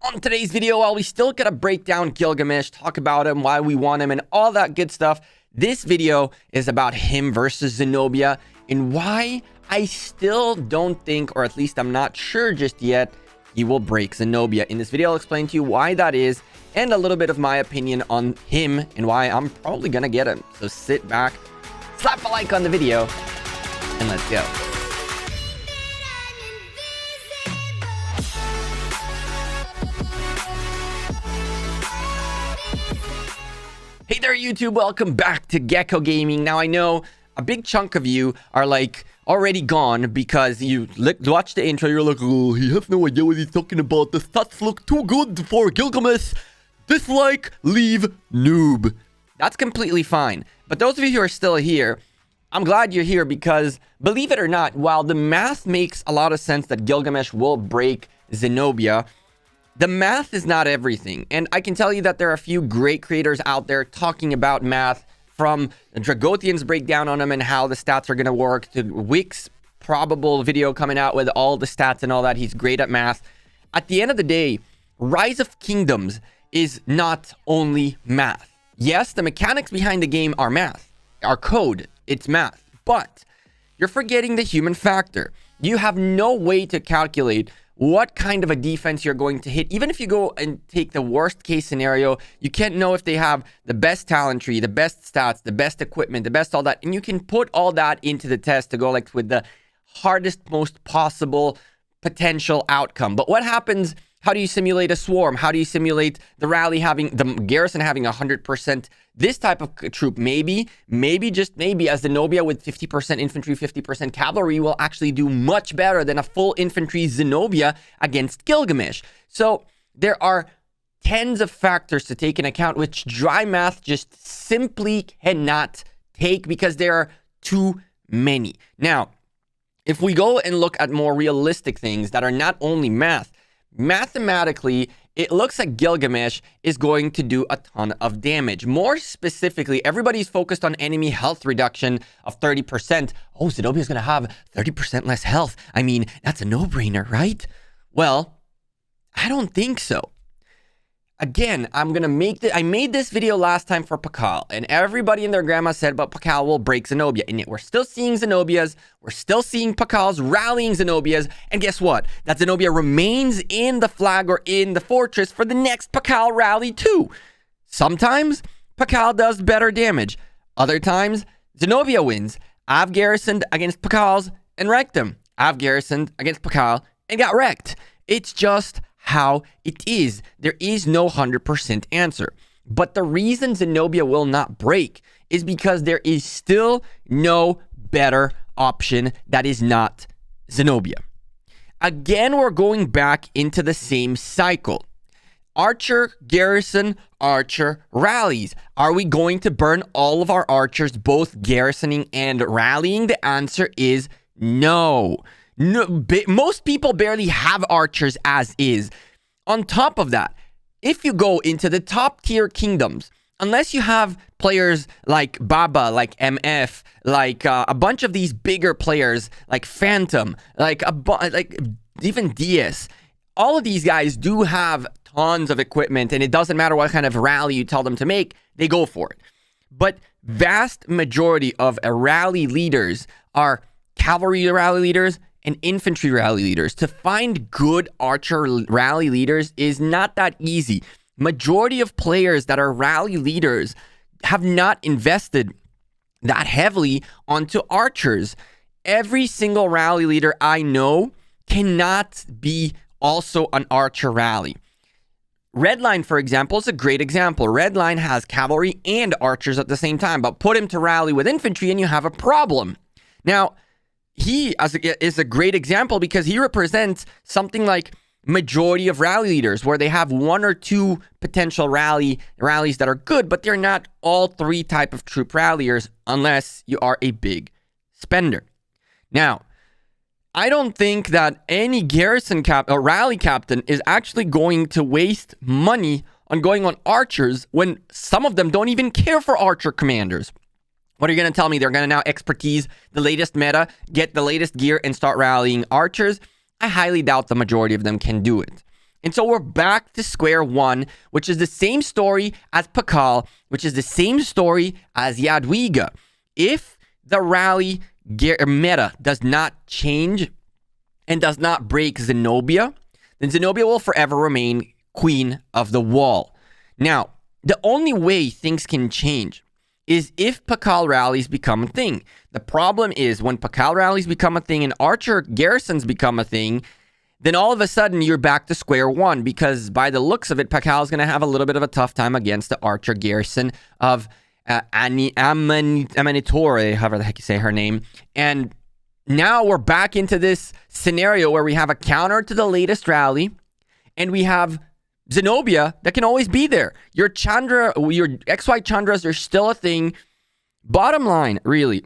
On today's video, while we still gotta break down Gilgamesh, talk about him, why we want him, and all that good stuff, this video is about him versus Zenobia and why I still don't think, or at least I'm not sure just yet, he will break Zenobia. In this video, I'll explain to you why that is and a little bit of my opinion on him and why I'm probably gonna get him. So sit back, slap a like on the video, and let's go. Hey there, YouTube. Welcome back to Gekko Gaming. Now, I know a big chunk of you are like already gone because you watched the intro. You're like, oh, he has no idea what he's talking about. The stats look too good for Gilgamesh. Dislike, leave, noob. That's completely fine. But those of you who are still here, I'm glad you're here because, believe it or not, while the math makes a lot of sense that Gilgamesh will break Zenobia, the math is not everything. And I can tell you that there are a few great creators out there talking about math, from Dragothien's breakdown on them and how the stats are going to work, to Wick's probable video coming out with all the stats and all that. He's great at math. At the end of the day, Rise of Kingdoms is not only math. Yes, the mechanics behind the game are math, are code, it's math. But you're forgetting the human factor. You have no way to calculate what kind of a defense you're going to hit. Even if you go and take the worst case scenario, you can't know if they have the best talent tree, the best stats, the best equipment, the best all that. And you can put all that into the test to go like with the hardest, most possible potential outcome. But what happens? How do you simulate a swarm? How do you simulate the rally having, the garrison having 100%? This type of troop, maybe, just maybe, as Zenobia with 50% infantry, 50% cavalry will actually do much better than a full infantry Zenobia against Gilgamesh. So there are tens of factors to take into account, which dry math just simply cannot take because there are too many. Now, if we go and look at more realistic things that are not only math, mathematically, it looks like Gilgamesh is going to do a ton of damage. More specifically, everybody's focused on enemy health reduction of 30%. Oh, Zenobia is going to have 30% less health. I mean, that's a no-brainer, right? Well, I don't think so. Again, I made this video last time for Pakal, and everybody and their grandma said, but Pakal will break Zenobia. And yet we're still seeing Zenobias, we're still seeing Pakals rallying Zenobias, and guess what? That Zenobia remains in the flag or in the fortress for the next Pakal rally too. Sometimes Pakal does better damage. Other times, Zenobia wins. I've garrisoned against Pakals and wrecked them. I've garrisoned against Pakal and got wrecked. It's just how it is. There is no 100% answer. But the reason Zenobia will not break is because there is still no better option that is not Zenobia. Again, we're going back into the same cycle. Archer, garrison, archer, rallies. Are we going to burn all of our archers both garrisoning and rallying? The answer is no. No, most people barely have archers as is. On top of that, if you go into the top tier kingdoms, unless you have players like Baba, like MF, like a bunch of these bigger players like Phantom, like even DS, all of these guys do have tons of equipment, and it doesn't matter what kind of rally you tell them to make, they go for it. But vast majority of rally leaders are cavalry rally leaders and infantry rally leaders. To find good archer rally leaders is not that easy. Majority of players that are rally leaders have not invested that heavily onto archers. Every single rally leader I know cannot be also an archer rally. Redline, for example, is a great example. Redline has cavalry and archers at the same time, but put him to rally with infantry and you have a problem. Now, he is a great example because he represents something like majority of rally leaders where they have one or two potential rallies that are good, but they're not all three type of troop ralliers unless you are a big spender. Now, I don't think that any garrison or rally captain is actually going to waste money on going on archers when some of them don't even care for archer commanders. What are you going to tell me? They're going to now expertise the latest meta, get the latest gear, and start rallying archers? I highly doubt the majority of them can do it. And so we're back to square one, which is the same story as Pakal, which is the same story as Jadwiga. If the rally meta does not change and does not break Zenobia, then Zenobia will forever remain queen of the wall. Now, the only way things can change is if Pakal rallies become a thing. The problem is when Pakal rallies become a thing and Archer garrisons become a thing, then all of a sudden you're back to square one, because by the looks of it, Pakal is going to have a little bit of a tough time against the Archer garrison of Amanitore, however the heck you say her name. And now we're back into this scenario where we have a counter to the latest rally, and we have Zenobia that can always be there. Your Chandra, your XY Chandras are still a thing. Bottom line, really,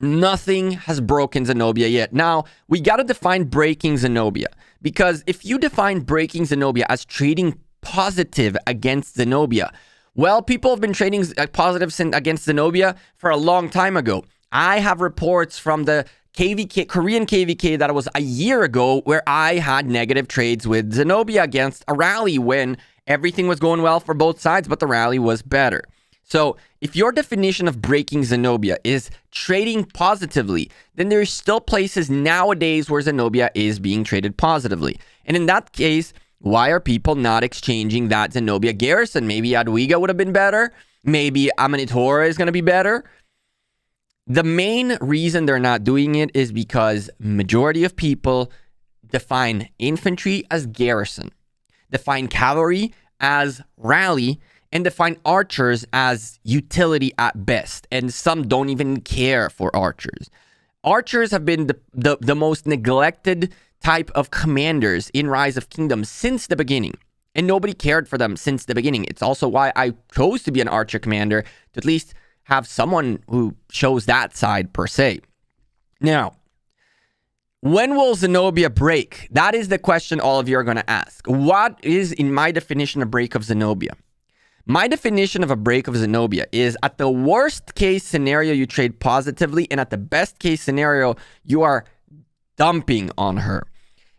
nothing has broken Zenobia yet. Now, we got to define breaking Zenobia, because if you define breaking Zenobia as trading positive against Zenobia, well, people have been trading positive against Zenobia for a long time ago. I have reports from the KVK, Korean KVK, that was a year ago, where I had negative trades with Zenobia against a rally when everything was going well for both sides, but the rally was better. So if your definition of breaking Zenobia is trading positively, then there's still places nowadays where Zenobia is being traded positively. And in that case, why are people not exchanging that Zenobia garrison? Maybe Jadwiga would have been better. Maybe Amanitore is going to be better. The main reason they're not doing it is because majority of people define infantry as garrison, define cavalry as rally, and define archers as utility at best. And some don't even care for archers. Archers have been the most neglected type of commanders in Rise of Kingdoms since the beginning. And nobody cared for them since the beginning. It's also why I chose to be an archer commander, to at least have someone who shows that side per se. Now, when will Zenobia break? That is the question all of you are going to ask. What is, in my definition, a break of Zenobia? My definition of a break of Zenobia is at the worst case scenario, you trade positively, and at the best case scenario, you are dumping on her.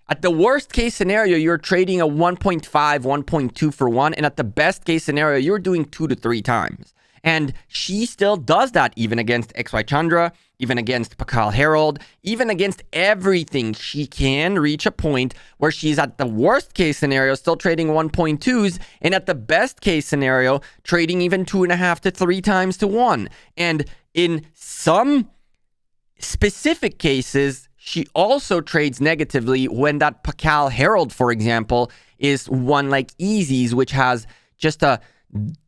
At the worst case scenario, you're trading a 1.5, 1.2 for 1, and at the best case scenario, you're doing 2 to 3 times. And she still does that even against XY Chandra, even against Pakal Herald, even against everything. She can reach a point where she's at the worst case scenario still trading 1.2s, and at the best case scenario trading even 2.5 to 3 times to 1. And in some specific cases, she also trades negatively when that Pakal Herald, for example, is one like Easy's, which has just a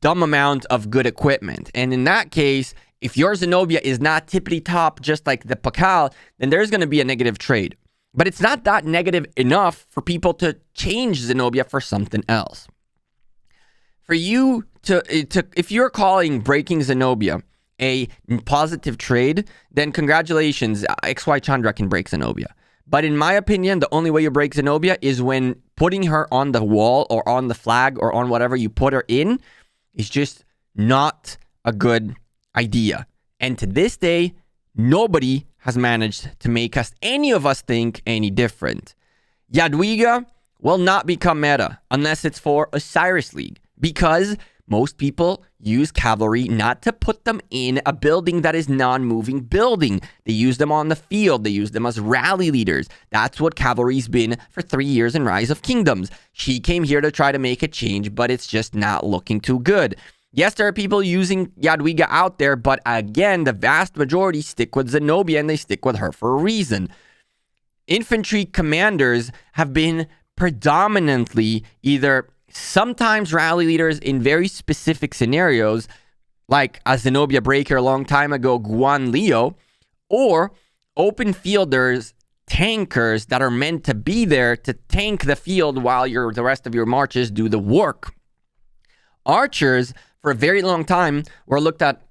dumb amount of good equipment. And in that case, if your Zenobia is not tippity top just like the Pakal, then there's going to be a negative trade. But it's not that negative enough for people to change Zenobia for something else. For you to if you're calling breaking Zenobia a positive trade, then congratulations, XY Chandra can break Zenobia. But in my opinion, the only way you break Zenobia is when putting her on the wall or on the flag or on whatever you put her in is just not a good idea. And to this day, nobody has managed to make any of us think any different. Jadwiga will not become meta unless it's for Osiris League, because most people use cavalry not to put them in a building that is non-moving building. They use them on the field. They use them as rally leaders. That's what cavalry's been for 3 years in Rise of Kingdoms. She came here to try to make a change, but it's just not looking too good. Yes, there are people using Jadwiga out there, but again, the vast majority stick with Zenobia, and they stick with her for a reason. Infantry commanders have been predominantly either sometimes rally leaders in very specific scenarios, like a Zenobia breaker a long time ago, Guan Leo, or open fielders, tankers that are meant to be there to tank the field while the rest of your marches do the work. Archers, for a very long time, were looked at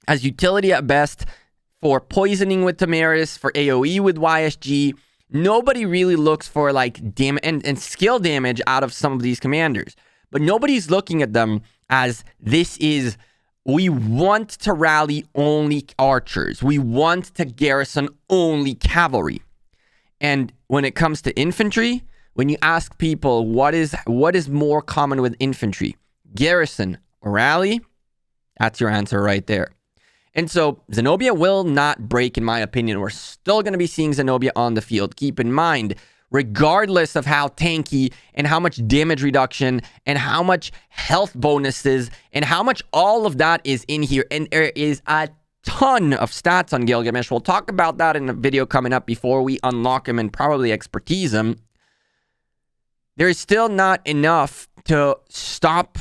as utility at best for poisoning with Tamaris, for AoE with YSG. Nobody really looks for like damage and skill damage out of some of these commanders. But nobody's looking at them as we want to rally only archers. We want to garrison only cavalry. And when it comes to infantry, when you ask people what is more common with infantry, garrison or rally, that's your answer right there. And so Zenobia will not break, in my opinion. We're still going to be seeing Zenobia on the field. Keep in mind, regardless of how tanky and how much damage reduction and how much health bonuses and how much all of that is in here, and there is a ton of stats on Gilgamesh. We'll talk about that in a video coming up before we unlock him and probably expertise him. There is still not enough to stop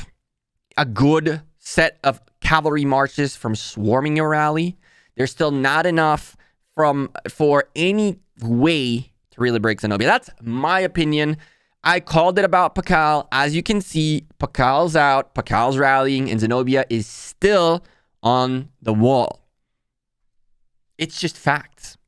a good set of cavalry marches from swarming your rally. There's still not enough for any way to really break Zenobia. That's my opinion. I called it about Pakal. As you can see, Pakal's out, Pakal's rallying, and Zenobia is still on the wall. It's just facts.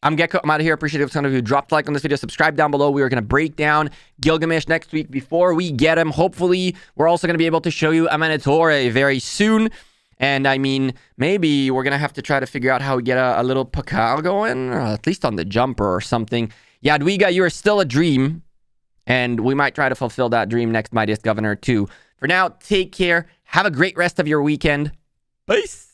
I'm Gekko. I'm out of here. Appreciate it if some of you dropped a like on this video. Subscribe down below. We are going to break down Gilgamesh next week before we get him. Hopefully, we're also going to be able to show you a Minotaur very soon. And I mean, maybe we're going to have to try to figure out how we get a little Pakal going, or at least on the jumper or something. Jadwiga, you are still a dream. And we might try to fulfill that dream next Mightiest Governor too. For now, take care. Have a great rest of your weekend. Peace.